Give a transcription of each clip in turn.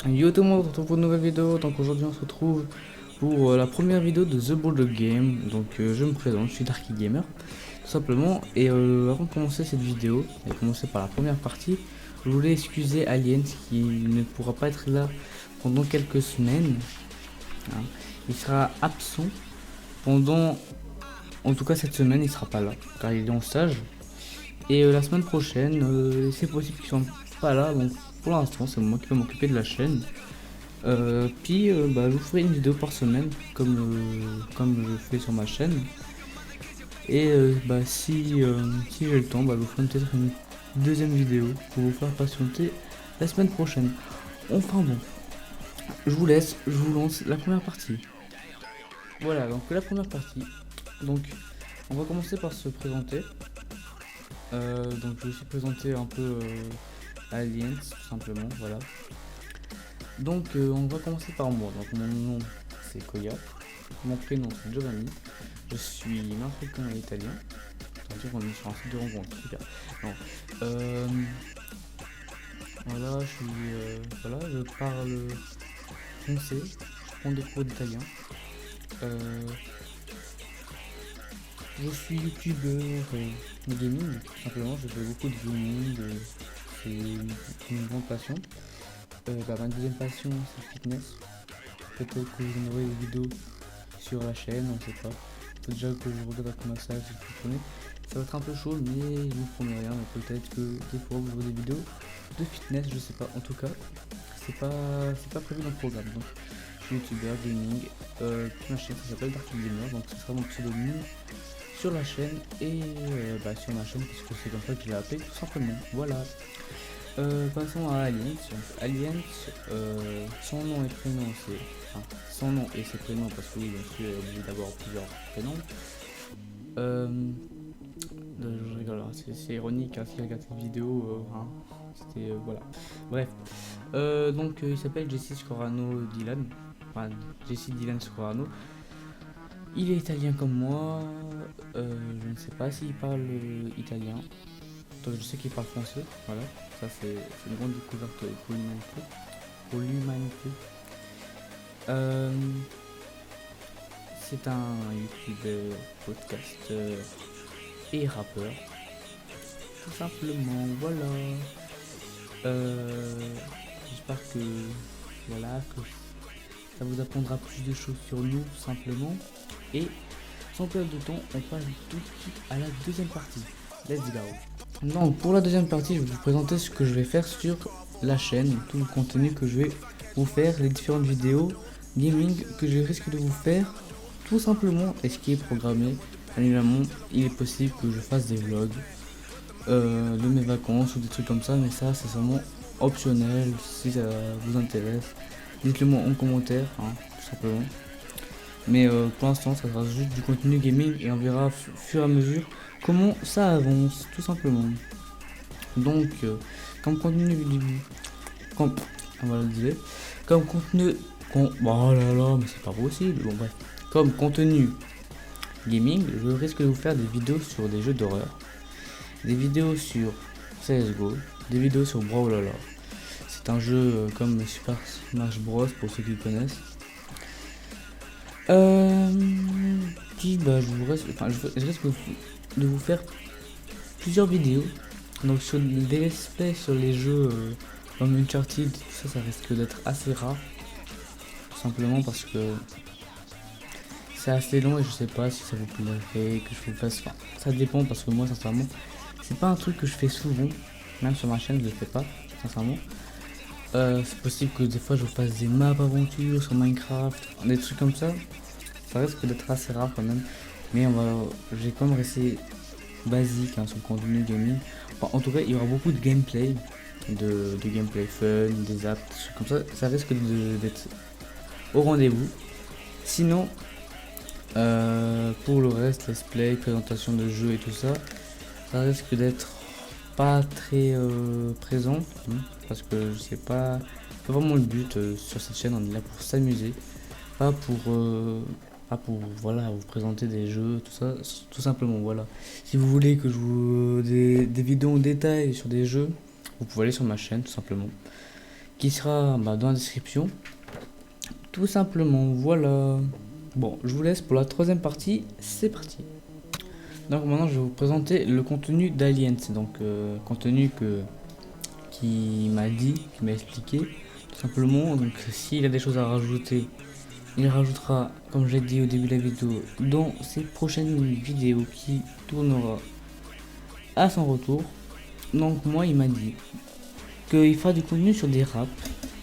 Yo tout le monde, on se retrouve pour une nouvelle vidéo. Donc aujourd'hui on se retrouve pour la première vidéo de The Boulder Game. Donc je me présente, je suis Darky Gamer tout simplement. Et avant de commencer cette vidéo et commencer par la première partie, je voulais excuser Aliens qui ne pourra pas être là pendant quelques semaines, hein. Il sera absent pendant, en tout cas cette semaine il sera pas là car il est en stage. Et la semaine prochaine c'est possible qu'il soit pas là. Donc pour l'instant c'est moi qui vais m'occuper de la chaîne. Puis je vous ferai une vidéo par semaine comme je fais sur ma chaîne. Et si j'ai le temps, je vous ferai peut-être une deuxième vidéo pour vous faire patienter la semaine prochaine. Enfin bon, je vous laisse, je vous lance la première partie. Voilà, donc la première partie. Donc on va commencer par se présenter. Donc je vais aussi présenter un peu Aliens tout simplement, voilà. Donc on va commencer par moi. Donc mon nom c'est Koya, mon prénom c'est Giovanni, je suis africain et italien. C'est-à-dire qu'on est sur un site de rencontre. Voilà, je parle français, je prends des cours d'italien. Je suis youtubeur de gaming, tout simplement, je fais beaucoup de gaming, c'est une grande passion. Ma deuxième passion c'est le fitness. Peut-être que vous aurez des vidéos sur la chaîne, on sait pas. Faut déjà que je regarde un massage, si vous comprenez. Ça va être un peu chaud, mais je ne vous promets rien. Mais peut-être que des fois vous aurez des vidéos de fitness, je sais pas. En tout cas, c'est pas prévu dans le programme. Donc je suis youtubeur, gaming. Ma chaîne ça s'appelle Darky Gamer, donc ce sera mon pseudonyme sur la chaîne et sur ma chaîne, puisque c'est comme ça que je l'ai appelé tout simplement. Voilà. Passons à Aliens. Aliens, son nom et prénom c'est... Enfin, son nom et ses prénoms, parce que oui, bien sûr, il est obligé d'avoir plusieurs prénoms. Je rigole, hein, c'est ironique, hein, si regarde cette vidéo, c'était... voilà. Bref. Donc, il s'appelle Jesse Scorano Dylan. Enfin, Jesse Dylan Scorano. Il est italien comme moi. Je ne sais pas s'il parle italien. Je sais qu'il parle français, voilà, ça c'est une grande découverte pour l'humanité. C'est un youtubeur, podcasteur et rappeur, tout simplement, voilà. J'espère que ça vous apprendra plus de choses sur nous, tout simplement. Et sans perdre de temps, on passe tout de suite à la deuxième partie. Let's go. Donc pour la deuxième partie, je vais vous présenter ce que je vais faire sur la chaîne, tout le contenu que je vais vous faire, les différentes vidéos gaming que je risque de vous faire, tout simplement, et ce qui est programmé. Évidemment, il est possible que je fasse des vlogs de mes vacances ou des trucs comme ça, mais ça c'est vraiment optionnel. Si ça vous intéresse, dites-le moi en commentaire, tout simplement. Mais pour l'instant ça sera juste du contenu gaming et on verra au fur et à mesure comment ça avance, tout simplement. Donc comme contenu on va le dire, comme contenu oh là là, mais c'est pas possible. Bon bref, comme contenu gaming, je risque de vous faire des vidéos sur des jeux d'horreur, des vidéos sur CSGO, des vidéos sur Brawlhalla. C'est un jeu comme Super Smash Bros pour ceux qui connaissent. Je risque de vous faire plusieurs vidéos. Donc sur des let's play sur les jeux comme Uncharted, tout ça, ça risque d'être assez rare. Tout simplement parce que c'est assez long et je sais pas si ça vous plairait que je vous fasse. Enfin, ça dépend parce que moi sincèrement, c'est pas un truc que je fais souvent. Même sur ma chaîne, je le fais pas, sincèrement. C'est possible que des fois je vous fasse des maps aventures sur Minecraft, des trucs comme ça. Ça risque d'être assez rare quand même. Mais j'ai quand même resté basique sur le contenu gaming. Enfin, en tout cas, il y aura beaucoup de gameplay, de gameplay fun, des apps, des trucs comme ça. Ça risque d'être au rendez-vous. Sinon, pour le reste, let's play, présentation de jeux et tout ça, ça risque d'être pas très présent, parce que c'est pas vraiment le but sur cette chaîne. On est là pour s'amuser, pas pour pour voilà, vous présenter des jeux, tout ça, tout simplement, voilà. Si vous voulez que je vous des vidéos en détail sur des jeux, vous pouvez aller sur ma chaîne, tout simplement, qui sera dans la description. Tout simplement, voilà. Bon, je vous laisse pour la troisième partie, c'est parti. Donc maintenant, je vais vous présenter le contenu d'Aliens, donc contenu qui m'a expliqué, tout simplement. Donc s'il a des choses à rajouter, il rajoutera, comme j'ai dit au début de la vidéo, dans ses prochaines vidéos qui tournera à son retour. Donc moi, il m'a dit qu'il fera du contenu sur des raps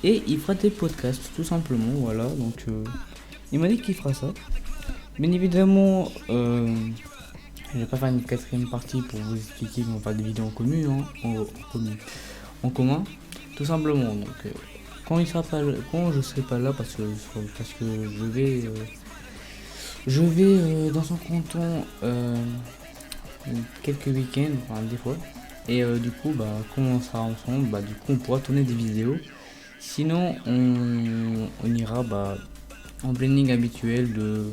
et il fera des podcasts, tout simplement, voilà. Donc il m'a dit qu'il fera ça. Bien évidemment, je vais pas faire une quatrième partie pour vous expliquer qu'on va faire des vidéos en commun, en commun, tout simplement. Donc quand il sera pas, quand je serai pas là, parce que je vais dans son canton quelques week-ends, enfin des fois, et du coup, quand on sera ensemble, du coup, on pourra tourner des vidéos. Sinon, on ira en planning habituel de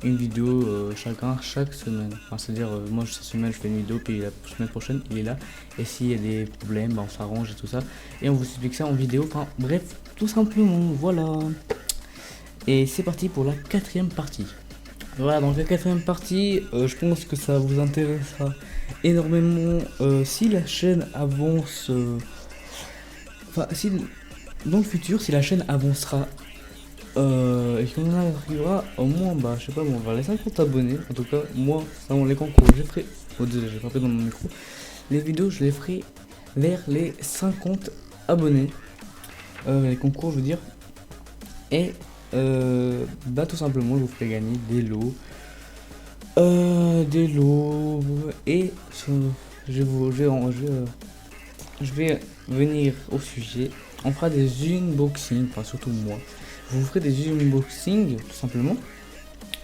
une vidéo chaque semaine. Enfin, c'est-à-dire, moi cette semaine je fais une vidéo, puis la semaine prochaine il est là. Et s'il y a des problèmes, on s'arrange et tout ça. Et on vous explique ça en vidéo. Enfin, bref, tout simplement, voilà. Et c'est parti pour la quatrième partie. Voilà, donc la quatrième partie, je pense que ça vous intéressera énormément si la chaîne avance. Enfin, si dans le futur, si la chaîne avancera et qu'on arrivera au moins, je sais pas, vers les 50 abonnés. En tout cas, moi, dans les concours, je ferai. Oh, désolé, j'ai frappé dans mon micro. Les vidéos, je les ferai vers les 50 abonnés. Les concours, je veux dire. Et tout simplement, je vous ferai gagner des lots. Et je vais venir au sujet. On fera des unboxings, enfin surtout moi. Je vous ferai des unboxings tout simplement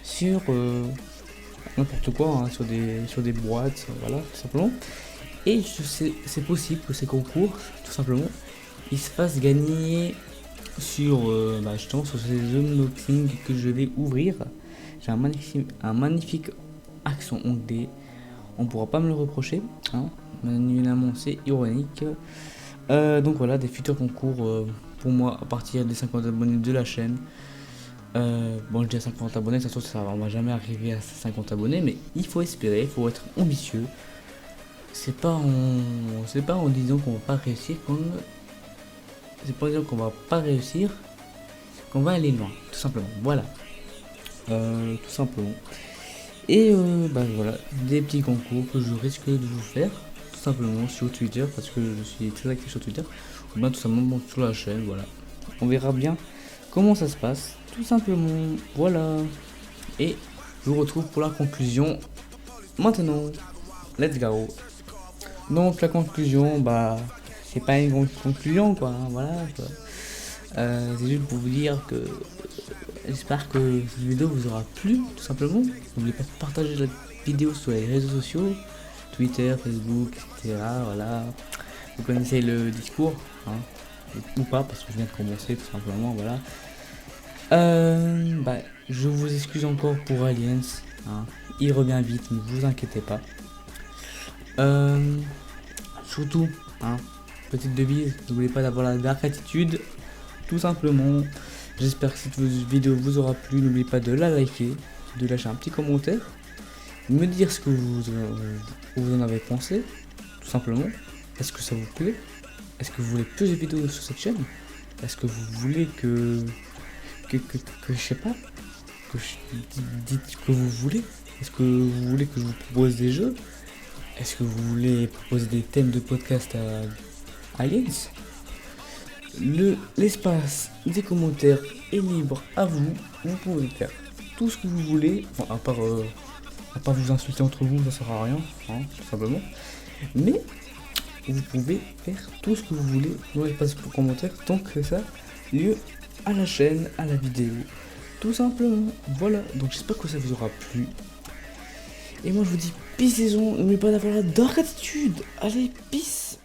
sur n'importe quoi, sur des boîtes, voilà, tout simplement. Et c'est possible que ces concours, tout simplement, ils se fassent gagner sur justement sur ces unboxings que je vais ouvrir. J'ai un magnifique accent anglais, on pourra pas me le reprocher, hein. Évidemment, c'est ironique. Donc voilà, des futurs concours pour moi à partir des 50 abonnés de la chaîne. Je dis à 50 abonnés, ça on va jamais arriver à 50 abonnés, mais il faut espérer, il faut être ambitieux. C'est pas en disant qu'on va pas réussir qu'on va aller loin, tout simplement. Voilà, tout simplement. Et voilà, des petits concours que je risque de vous faire, tout simplement sur Twitter, parce que je suis très actif sur Twitter, ou bien tout simplement sur la chaîne, voilà. On verra bien comment ça se passe, tout simplement, voilà. Et je vous retrouve pour la conclusion maintenant. Let's go. Donc la conclusion, c'est pas une grande conclusion, quoi, hein, voilà, quoi. C'est juste pour vous dire que j'espère que cette vidéo vous aura plu, tout simplement. N'oubliez pas de partager la vidéo sur les réseaux sociaux, Twitter, Facebook, etc. Voilà. Vous connaissez le discours, hein, ou pas, parce que je viens de commencer, tout simplement, voilà. Je vous excuse encore pour Aliens, hein. Il revient vite, ne vous inquiétez pas. Surtout, hein, petite devise, n'oubliez pas d'avoir la dark attitude, tout simplement. J'espère que cette vidéo vous aura plu. N'oubliez pas de la liker, de lâcher un petit commentaire, me dire ce que vous en avez pensé, tout simplement. Est-ce que ça vous plaît? Est-ce que vous voulez plus de vidéos sur cette chaîne? Est-ce que vous voulez que je sais pas, dites ce que vous voulez? Est-ce que vous voulez que je vous propose des jeux? Est-ce que vous voulez proposer des thèmes de podcast à Aliens? L'espace des commentaires est libre à vous. Vous pouvez faire tout ce que vous voulez. Enfin, à part vous insulter entre vous, ça sert à rien, hein, tout simplement. Mais vous pouvez faire tout ce que vous voulez dans l'espace de commentaires tant que ça lieu à la chaîne, à la vidéo. Tout simplement. Voilà. Donc j'espère que ça vous aura plu. Et moi je vous dis peace saison. N'oubliez pas d'avoir la dark attitude. Allez, peace.